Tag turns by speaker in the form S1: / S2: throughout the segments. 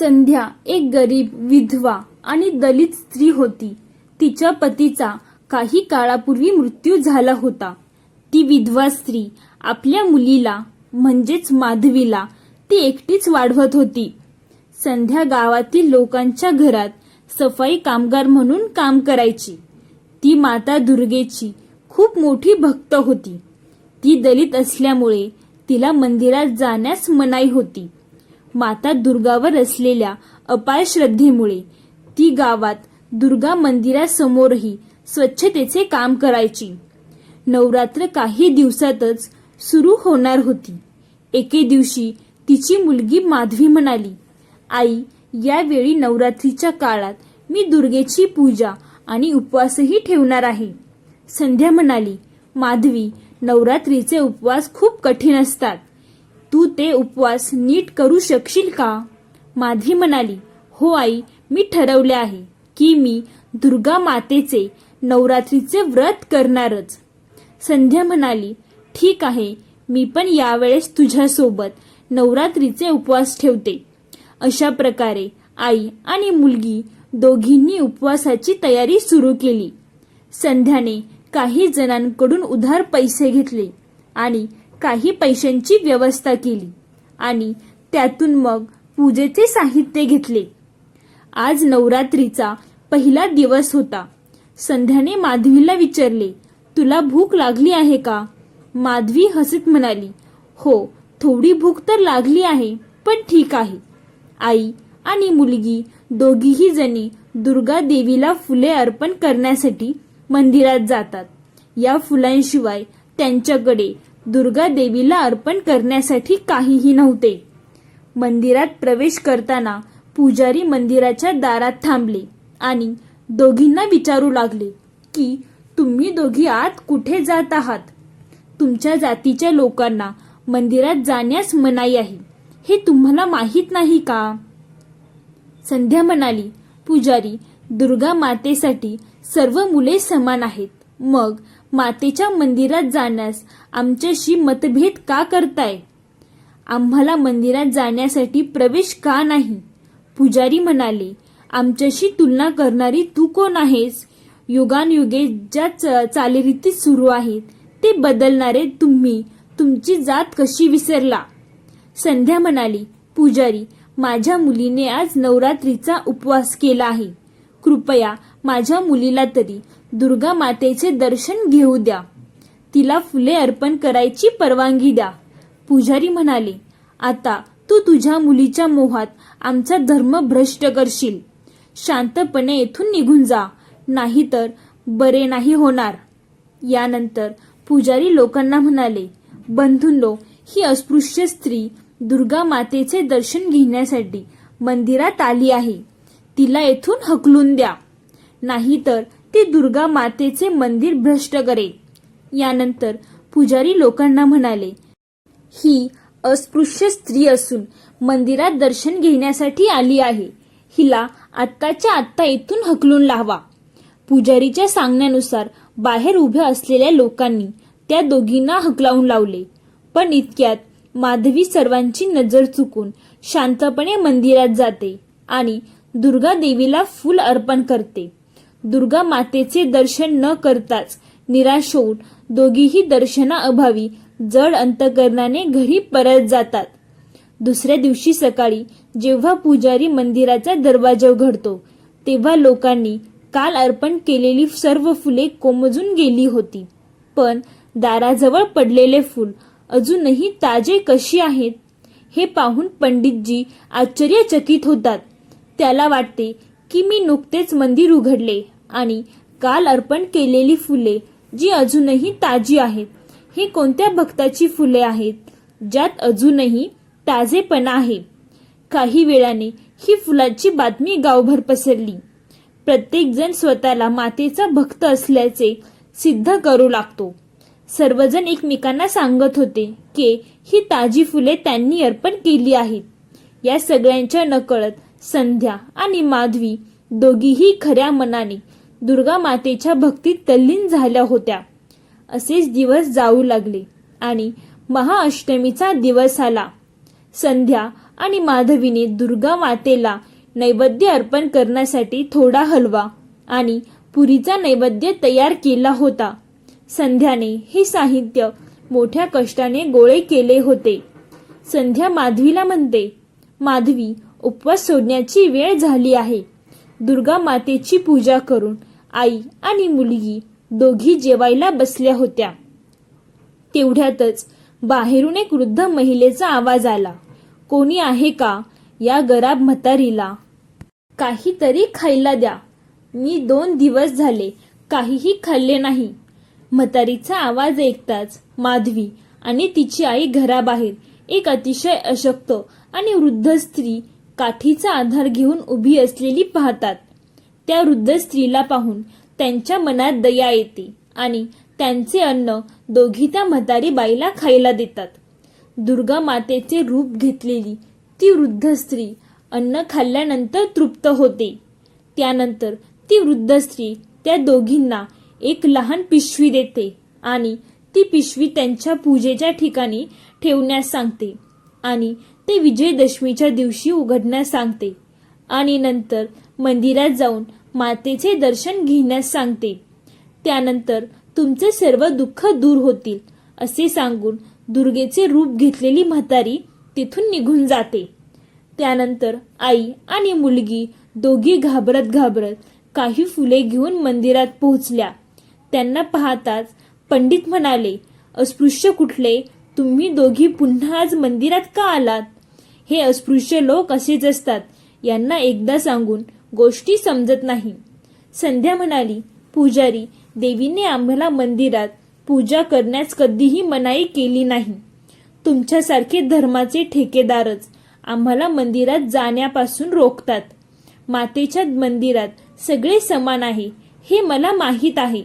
S1: संध्या एक गरीब विधवा आणि दलित स्त्री होती. तिच्या पतीचा काही काळापूर्वी मृत्यू झाला होता. ती विधवा स्त्री आपल्या मुलीला म्हणजेच माधवीला ती एकटीच वाढवत होती. संध्या गावातील लोकांच्या घरात सफाई कामगार म्हणून काम करायची. ती माता दुर्गेची खूप मोठी भक्त होती. ती दलित असल्यामुळे तिला मंदिरात जाण्यास मनाई होती. माता दुर्गावर असलेल्या अपार श्रद्धेमुळे ती गावात दुर्गा मंदिरासमोरही स्वच्छतेचे काम करायची. नवरात्र काही दिवसातच सुरू होणार होती. एके दिवशी तिची मुलगी माधवी म्हणाली, आई, यावेळी नवरात्रीच्या काळात मी दुर्गेची पूजा आणि उपवासही ठेवणार आहे. संध्या म्हणाली, माधवी, नवरात्रीचे उपवास खूप कठीण असतात. तू ते उपवास नीट करू शकशील का? माधवी म्हणाली, हो आई, मी ठरवले आहे की मी दुर्गा मातेचे नवरात्रीचे व्रत करणारच. संध्या म्हणाली, ठीक आहे, मी पण यावेळेस तुझ्यासोबत नवरात्रीचे उपवास ठेवते. अशा प्रकारे आई आणि मुलगी दोघींनी उपवासाची तयारी सुरू केली. संध्याने काही जणांकडून उधार पैसे घेतले आणि काही पैशांची व्यवस्था केली आणि त्यातून मग पूजेचे साहित्य घेतले. आज नवरात्रीचा पहिला दिवस होता. संध्याने माधवीला विचारले, तुला भूक लागली आहे का? माधवी हसत म्हणाली, हो, थोडी भूक तर लागली आहे, पण ठीक आहे. आई आणि मुलगी दोघीही जणी दुर्गा देवीला फुले अर्पण करण्यासाठी मंदिरात जातात. या फुलांशिवाय त्यांच्याकडे दुर्गा देवीला अर्पण करण्यासाठी काहीही नव्हते. मंदिरात प्रवेश करताना पुजारी मंदिराच्या दारात थांबले आणि दोघींना विचारू लागले की तुम्ही दोघी आत कुठे जात आहात? तुमच्या जातीच्या लोकांना मंदिरात जाण्यास मनाई आहे, हे तुम्हाला माहीत नाही का? संध्या म्हणाली, पुजारी, दुर्गा मातेसाठी सर्व मुले समान आहेत. मग मातेच्या मंदिरात जाण्यास आमच्याशी मतभेद का करताय? आम्हाला मंदिरात जाण्यासाठी प्रवेश का नाही? पुजारी म्हणाले, आमच्याशी तुलना करणारी तू कोण आहेस? युगानयुगे ज्या चालीरीती सुरू आहेत ते बदलणारे तुम्ही तुमची जात कशी विसरला? संध्या म्हणाली, पुजारी, माझ्या मुलीने आज नवरात्रीचा उपवास केला आहे. कृपया माझ्या मुलीला तरी दुर्गा मातेचे दर्शन घेऊ द्या. तिला फुले अर्पण करायची परवानगी द्या. पुजारी म्हणाले, आता तू तुझ्या मुलीच्या मोहात आमचा धर्म भ्रष्ट करशील. शांतपणे येथून निघून जा, नाहीतर बरे नाही होणार. यानंतर पुजारी लोकांना म्हणाले, बंधूंनो, ही अस्पृश्य स्त्री दुर्गा मातेचे दर्शन घेण्यासाठी मंदिरात आली आहे. तिला येथून हकलून द्या, नाहीतर ती दुर्गा मातेचे मंदिर भ्रष्ट करेल. यानंतर पुजारी लोकांना म्हणाले, ही अस्पृश्य स्त्री असून मंदिरात दर्शन घेण्यासाठी आली आहे. हिला आत्ताच्या आत्ता इथून हकलून लावा. पुजारीच्या सांगण्यानुसार बाहेर उभ्या असलेल्या लोकांनी त्या दोघींना हकलावून लावले. पण इतक्यात माधवी सर्वांची नजर चुकून शांतपणे मंदिरात जाते आणि दुर्गा देवीला फूल अर्पण करते. दुर्गा मातेचे दर्शन न करताच निराश होऊन दोघीही दर्शनाअभावी जड अंतकरणाने घरी परत जातात. दुसऱ्या दिवशी सकाळी जेव्हा पुजारी मंदिराचा दरवाजा उघडतो तेव्हा लोकांनी काल अर्पण केलेली सर्व फुले कोमजून गेली होती. पण दाराजवळ पडलेले फूल अजूनही ताजे कशी आहेत हे पाहून पंडितजी आश्चर्यचकित होतात. त्याला वाटते की मी नुकतेच मंदिर उघडले आणि काल अर्पण केलेली फुले जी अजूनही ताजी आहेत, हे कोणत्या भक्ताची फुले आहेत ज्यात अजूनही ताजेपणा आहे? काही वेळाने ही फुलाची बातमी गावभर पसरली. प्रत्येक जण स्वतःला मातेचा भक्त असल्याचे सिद्ध करू लागतो. सर्वजण एकमेकांना सांगत होते की ही ताजी फुले त्यांनी अर्पण केली आहेत. या सगळ्यांच्या नकळत संध्या आणि माधवी दोघीही खऱ्या मनाने दुर्गा मातेच्या भक्तीत तल्लीन झाल्या होत्या. असेच दिवस जाऊ लागले आणि महाअष्टमीचा दिवस आला. संध्या आणि माधवीने दुर्गा मातेला नैवेद्य अर्पण करण्यासाठी थोडा हलवा आणि पुरीचा नैवेद्य तयार केला होता. संध्याने हे साहित्य मोठ्या कष्टाने गोळे केले होते. संध्या माधवीला म्हणते, माधवी, उपवास सोडण्याची वेळ झाली आहे. दुर्गा मातेची पूजा करून आई आणि मुलगी दोघी जेवायला बसल्या होत्या. तेवढ्यातच बाहेरून एक वृद्ध महिलेचा आवाज आला. कोणी आहे का? या गराब म्हातारीला काहीतरी खायला द्या. मी 2 दिवस झाले काहीही खाल्ले नाही. म्हातारीचा आवाज ऐकताच माधवी आणि तिची आई घराबाहेर एक अतिशय अशक्त आणि वृद्ध स्त्री काठीचा आधार घेऊन उभी असलेली पाहतात. त्या वृद्ध स्त्रीला पाहून त्यांच्या मनात दया येते आणि त्यांचे अन्न दोघी त्या म्हातारी बाईला खायला देतात. दुर्गा मातेचे रूप घेतलेली ती वृद्ध स्त्री अन्न खाल्ल्यानंतर तृप्त होते. त्यानंतर ती वृद्ध स्त्री त्या दोघींना एक लहान पिशवी देते आणि ती पिशवी त्यांच्या पूजेच्या ठिकाणी ठेवण्यास सांगते आणि ते विजयदशमीच्या दिवशी उघडण्यास सांगते आणि नंतर मंदिरात जाऊन मातेचे दर्शन घेण्यास सांगते. त्यानंतर तुमचे सर्व दुःख दूर होतील असे सांगून दुर्गेचे रूप घेतलेली म्हातारी तिथून निघून जाते. त्यानंतर आई आणि मुलगी दोघी घाबरत घाबरत काही फुले घेऊन मंदिरात पोहोचल्या. त्यांना पाहताच पंडित म्हणाले, अस्पृश्य कुठले? तुम्ही दोघी पुन्हा आज मंदिरात का आलात? हे अस्पृश्य लोक असेच असतात. यांना एकदा सांगून गोष्टी समजत नाही. संध्या म्हणाली, पुजारी, देवीने आम्हाला मंदिरात पूजा करण्यास कधीही मनाई केली नाही. तुमच्यासारखे धर्माचे ठेकेदारच आम्हाला मंदिरात जाण्यापासून रोखतात. मातेच्या मंदिरात सगळे समान आहे हे मला माहीत आहे.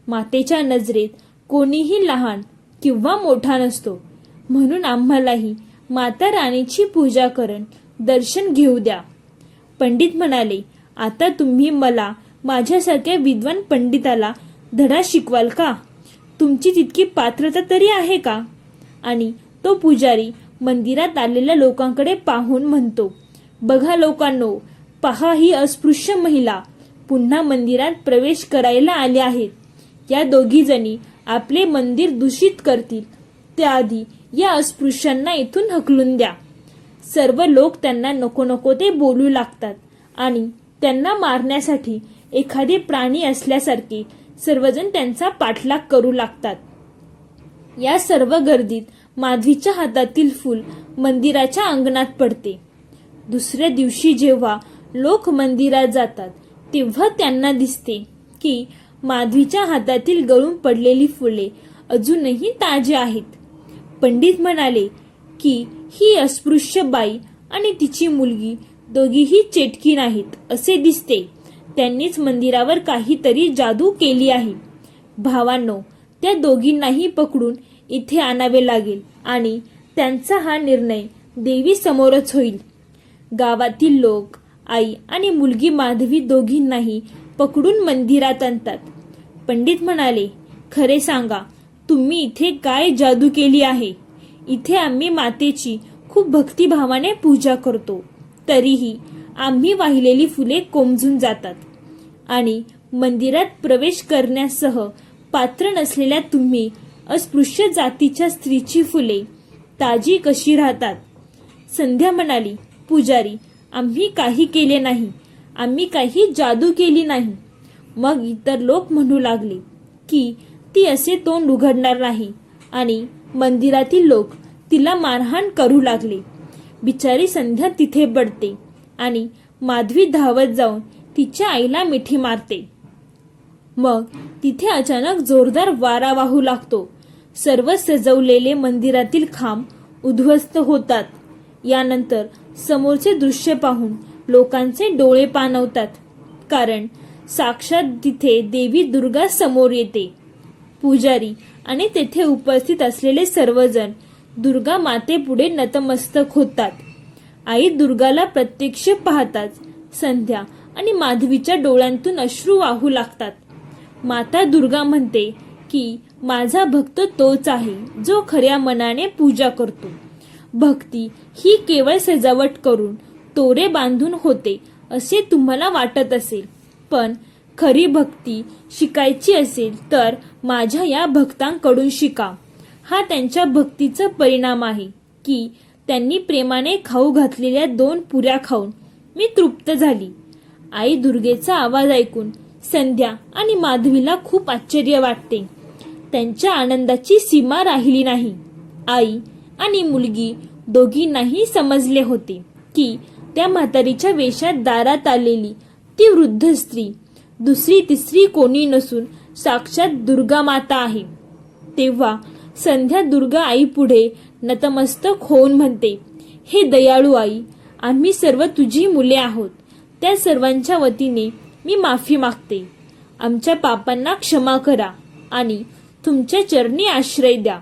S1: मातेच्या नजरेत कोणीही लहान किंवा मोठा नसतो. म्हणून आम्हालाही माता राणीची पूजा करून दर्शन घेऊ द्या. पंडित म्हणाले, आता तुम्ही मला माझ्यासारख्या विद्वान पंडिताला धडा शिकवाल का? तुमची तितकी पात्रता तरी आहे का? आणि तो पुजारी मंदिरात आलेल्या लोकांकडे पाहून म्हणतो, बघा लोकांनो, पहा ही अस्पृश्य महिला पुन्हा मंदिरात प्रवेश करायला आल्या आहेत. या दोघी जणी आपले मंदिर दूषित करतील. त्याआधी या अस्पृश्यांना इथून हकलून द्या. सर्व लोक त्यांना नको नको ते बोलू लागतात आणि त्यांना मारण्यासाठी एखादे प्राणी असल्यासारखे सर्वजण त्यांचा पाठलाग करू लागतात. या सर्व गर्दीत माधवीच्या हातातील फूल मंदिराच्या अंगणात पडते. दुसऱ्या दिवशी जेव्हा लोक मंदिरात जातात तेव्हा त्यांना दिसते की माधवीच्या हातातील गळून पडलेली फुले अजूनही ताजी आहेत. पंडित म्हणाले की ही अस्पृश्य बाई आणि तिची मुलगी दोघीही चेटकी नाहीत असे दिसते. त्यांनीच मंदिरावर काहीतरी जादू केली आहे. भावांनो, त्या दोघींनाही पकडून इथे आणावे लागेल आणि त्यांचा हा निर्णय देवी समोरच होईल. गावातील लोक आई आणि मुलगी माधवी दोघींनाही पकडून मंदिरात आणतात. पंडित म्हणाले, खरे सांगा, तुम्ही इथे काय जादू केली आहे? इथे आम्ही मातेची खूप भक्तिभावाने पूजा करतो, तरीही आम्ही वाहिलेली फुले कोमजून जातात आणि मंदिरात प्रवेश करण्यासह पात्र नसलेल्या तुम्ही अस्पृश्य जातीच्या स्त्रीची फुले ताजी कशी राहतात? संध्या म्हणाली, पुजारी, आम्ही काही केले नाही. आम्ही काही जादू केली नाही. मग इतर लोक म्हणू लागले की ती असे तोंड उघडणार नाही आणि मंदिरातील लोक तिला मारहाण करू लागले. बिचारी संध्या तिथे पडते आणि माधवी धावत जाऊन तिच्या आईला मिठी मारते. मग तिथे अचानक जोरदार वारा वाहू लागतो. सर्व सजवलेले मंदिरातील खांब उद्ध्वस्त होतात. यानंतर समोरचे दृश्य पाहून लोकांचे डोळे पाणवतात, कारण साक्षात तिथे देवी दुर्गा समोर येते. पुजारी आणि तेथे उपस्थित असलेले सर्वजण दुर्गा मातेपुढे नतमस्तक होतात. आई दुर्गाला प्रत्यक्ष पाहताच संध्या आणि माधवीच्या डोळ्यांतून अश्रू वाहू लागतात. माता दुर्गा म्हणते की माझा भक्त तोच आहे जो खऱ्या मनाने पूजा करतो. भक्ती ही केवळ सजावट करून तोरे बांधून होते असे तुम्हाला वाटत असेल, पण खरी भक्ती शिकायची असेल तर माझ्या या भक्तांकडून शिका. हा त्यांच्या भक्तीचा परिणाम आहे की त्यांनी प्रेमाने खाऊ घातलेल्या 2 पुऱ्या खाऊन मी तृप्त झाली. आई दुर्गेचा आवाज ऐकून संध्या आणि माधवीला खूप आश्चर्य वाटते. त्यांच्या आनंदाची सीमा राहिली नाही. आई आणि मुलगी दोघींनाही समजले होते की त्या म्हातारीच्या वेशात दारात आलेली ती वृद्ध स्त्री दुसरी तिसरी कोणी नसून साक्षात दुर्गा माता आहे. तेव्हा संध्या दुर्गा आई पुढे नतमस्तक होऊन म्हणते, हे दयाळू आई, आम्ही सर्व तुझी मुले आहोत. त्या सर्वांच्या वतीने मी माफी मागते. आमच्या पापांना क्षमा करा आणि तुमच्या चरणी आश्रय द्या.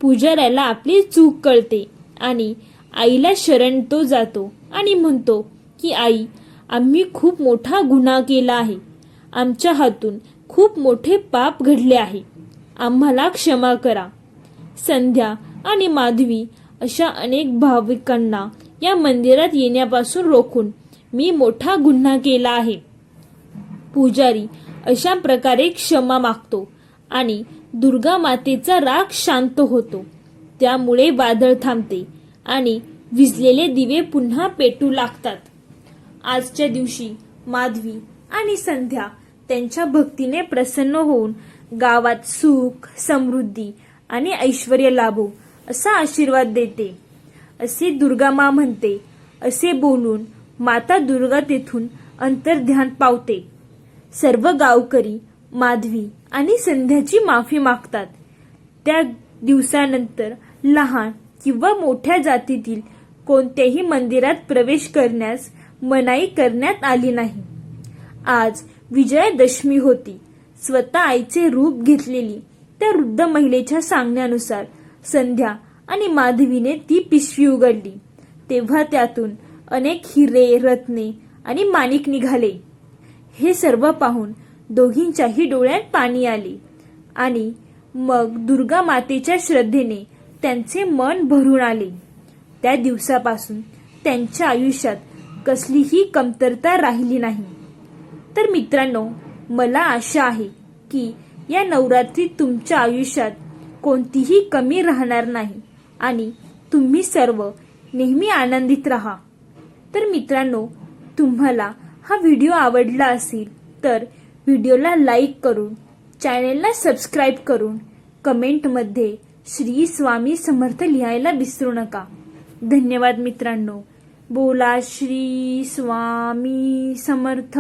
S1: पुजाऱ्याला आपली चूक कळते आणि आईला शरण तो जातो आणि म्हणतो की आई, आम्ही खूप मोठा गुन्हा केला आहे. आमच्या हातून खूप मोठे पाप घडले आहे. आम्हाला क्षमा करा. संध्या आणि माधवी अशा अनेक भाविकांना या मंदिरात येण्यापासून रोखून मी मोठा गुन्हा केला आहे. पुजारी अशा प्रकारे क्षमा मागतो आणि दुर्गा मातेचा राग शांत होतो. त्यामुळे वादळ थांबते आणि विझलेले दिवे पुन्हा पेटू लागतात. आजच्या दिवशी माधवी आणि संध्या त्यांच्या भक्तीने प्रसन्न होऊन गावात सुख, समृद्धी आणि ऐश्वर्य लाभो असा आशीर्वाद देते असे दुर्गा माँ म्हणते. असे बोलून माता दुर्गा तेथून अंतर्ध्यान पावते. सर्व गावकरी माधवी आणि संध्याची माफी मागतात. त्या दिवसानंतर लहान किंवा मोठ्या जातीतील कोणत्याही मंदिरात प्रवेश करण्यास मनाई करण्यात आली नाही. आज विजयादशमी होती. स्वतः आईचे रूप घेतलेली त्या वृद्ध महिलेच्या सांगण्यानुसार संध्या आणि माधवीने ती पिशवी उघडली. तेव्हा त्यातून अनेक हिरे, रत्ने आणि माणिक निघाले. हे सर्व पाहून दोघींच्याही डोळ्यात पाणी आले आणि मग दुर्गा मातेच्या श्रद्धेने त्यांचे मन भरून आले. त्या दिवसापासून त्यांच्या आयुष्यात कसलीही कमतरता राहिली नाही. तर मित्रांनो, मला आशा आहे की या नवरात्रीत तुमच्या आयुष्यात कोणतीही कमी राहणार नाही आणि तुम्ही सर्व नेहमी आनंदित राहा. तर मित्रांनो, तुम्हाला हा व्हिडिओ आवडला असेल तर व्हिडिओला लाईक करून, चॅनेलला सबस्क्राईब करून, कमेंटमध्ये श्री स्वामी समर्थ लिहायला विसरू नका. धन्यवाद मित्रांनो. बोला श्री स्वामी समर्थ.